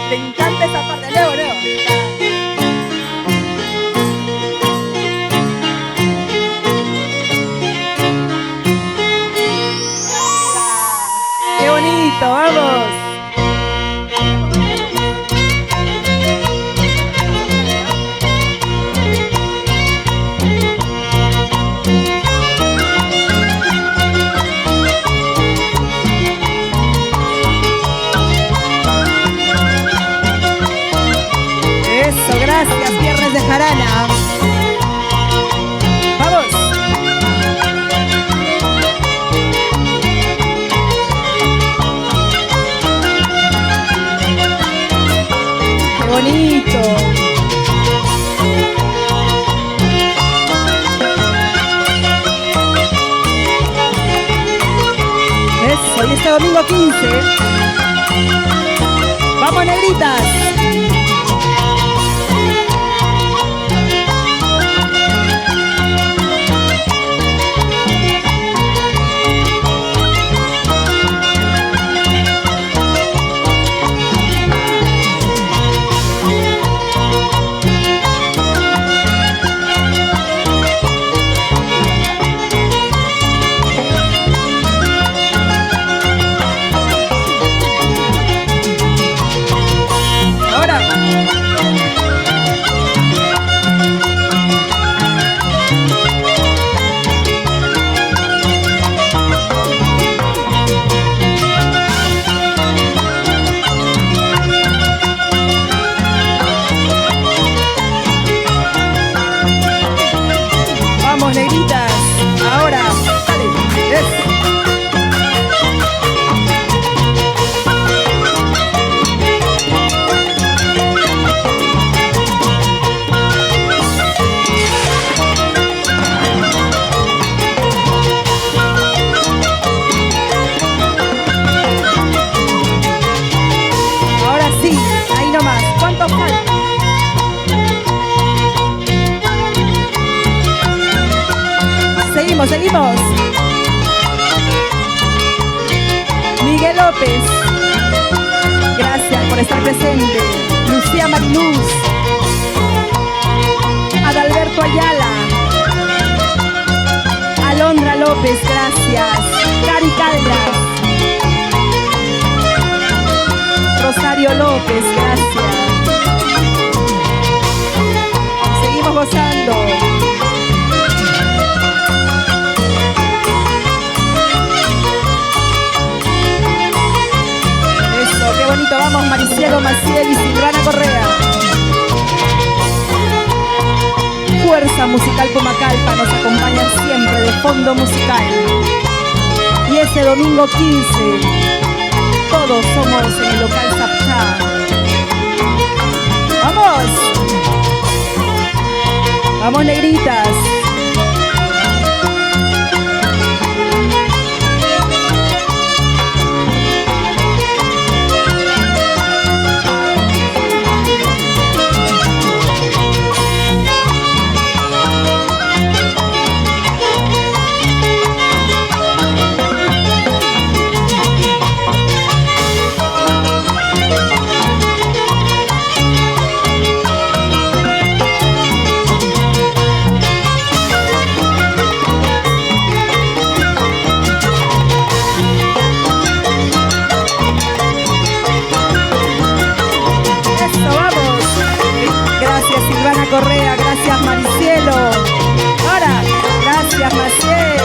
Te encanta esa parte. Luego. ¡Qué bonito! ¡Vamos! Eso, gracias, Viernes de Jarana. ¡Vamos! ¡Qué bonito! Eso, y este domingo 15. ¡Vamos, negritas! Negritas, ahora, dale, ahora sí, ahí nomás. ¿Cuánto falta? Seguimos. Miguel López, gracias por estar presente. Lucía Mariluz, Adalberto Ayala, Alondra López, gracias. Cari Caldas, Rosario López, gracias. Seguimos gozando. Vamos, Maricielo Maciel y Silvana Correa. Fuerza Musical Pomacalpa nos acompaña siempre de fondo musical. Y ese domingo 15, todos somos en el local Zapchá. ¡Vamos! ¡Vamos, negritas! Correa, gracias Maricielo. Ahora, gracias Maciel.